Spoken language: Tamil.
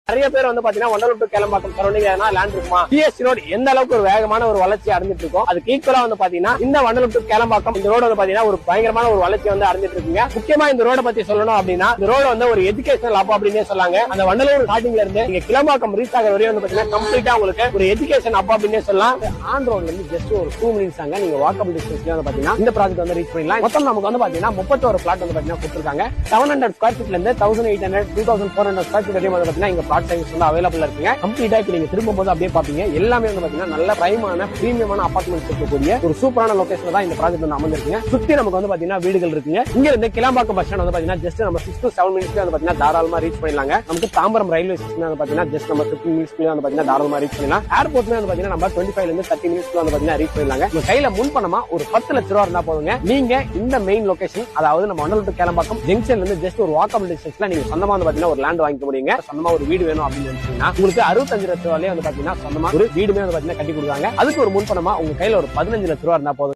நிறைய பேர் வந்து பாத்தீங்கன்னா Vandalur to Kelambakkam surrounding land இருக்குமா, பிஎஸ்சி ரோடு எந்த அளவுக்கு ஒரு வேகமான ஒரு வளர்ச்சி அடைஞ்சிட்டு இருக்கும், அதுக்கு ஈக்குவலா வந்து பாத்தீங்கன்னா இந்த வண்டலூர் டு கேளம்பாக்கம் இந்த ரோடு வந்து பாத்தீங்கன்னா ஒரு பயங்கரமான ஒரு வளர்ச்சி வந்து அடைஞ்சிட்டு இருக்குங்க. முக்கியமா இந்த ரோட பத்தி சொல்லணும் அப்படின்னா இந்த ரோடு வந்து ஒரு எஜுகேஷனல் ஹப் அப்படின்னே சொல்லாங்க. அந்த வண்டலூர் ஸ்டார்டிங்ல இருந்து நீங்க கிளம்பாக்கம் ரீச் ஆகிற வரையும் வந்து பாத்தீங்கன்னா கம்ப்ளீட்டா உங்களுக்கு ஒரு எஜுகேஷன் ஹப் அப்படின்னே சொல்லலாம். ஆன் ரோட்ல இருந்து ஜஸ்ட் ஒரு 2 மினிட்ஸ் ஆங்க நீங்க வாக்கபிள் டிஸ்டன்ஸ்ல வந்து பாத்தீங்கன்னா இந்த ப்ராஜெக்ட் வந்து ரீச் பண்ணலாம். மொத்தம் நமக்கு வந்து பாத்தீங்கன்னா 31 பிளாட் வந்து பாத்தீங்கன்னா கொடுத்திருக்காங்க. 700 ஸ்கொயர் ஃபீட்ல இருந்து 1800 2400 ஸ்கொயர் ஃபீட் வரையும் வந்து பாத்தீங்கன்னா இங்க பிளாட் சைஸ் வந்து அவைலபிள் இருக்குங்க. கம்ப்ளீட்டா இப்ப நீங்க திரும்பும் போது அப்படியே பாப்பீங்க எல்லாமே வந்து பாத்தீங்கன்னா நல்ல பிரைமான பிரீமியமான அபார்ட்மெண்ட்ஸ் இருக்கக்கூடிய ஒரு சூப்பரான லொகேஷன் தான் இந்த ப்ராஜெக்ட் வந்து அமைஞ்சிருக்குங்க. சுத்தி நமக்கு வந்து பாத்தீங்கன்னா வீடுகள் இருக்குங்க. இங்க இருந்து கிளம்பாக்கம் பஸ் ஸ்டாண்ட் வந்து பாத்தீங்கன்னா ஜஸ்ட் நம்ம 6 to 7 மினிட்ஸ்ல வந்து பாத்தீங்கன்னா தாராளமா ரீச் பண்ணிடலாங்க. நமக்கு தாம்பரம் ரயில்வே ஸ்டேஷன் வந்து பாத்தீங்கன்னா ஜஸ்ட் நம்ம 15 மினிட்ஸ்ல வந்து பாத்தீங்கன்னா தாராளமா ரீச் பண்ணலாம். ஏர்போர்ட்ல வந்து பாத்தீங்கன்னா நம்ம 25 ல இருந்து 30 மினிட்ஸ்ல வந்து பாத்தீங்கன்னா ரீச் பண்ணிடலாங்க. உங்க கையில முன் பணமா ஒரு 10 லட்சம் ரூபாய் இருந்தா போதுங்க. நீங்க இந்த மெயின் லொகேஷன் அதாவது நம்ம வண்டலூர் டு கேளம்பாக்கம் ஜங்ஷன்ல இருந்து ஜஸ்ட் ஒரு வாக்கபிள் டிஸ்டன்ஸ்ல நீங்க சொந்தமா வந்து பாத்தீங்கன்னா ஒரு லேண்ட் வாங்கிக்க முடியுங்க. சொந்தமா ஒரு வீடு வேணும் அப்படின்னு நினைச்சீங்கன்னா உங்களுக்கு 65 லட்சம் ரூபாயிலே வந்து பாத்தீங்கன்னா சொந்தமா ஒரு வீடுமே வந்து பாத்தீங்கன்னா கட்டி கொடுக்குறாங்க. அதுக்கு ஒரு முன்பணமா உங்க கையில ஒரு 15 லட்சம் ரூபாய் இருந்தா போதும்.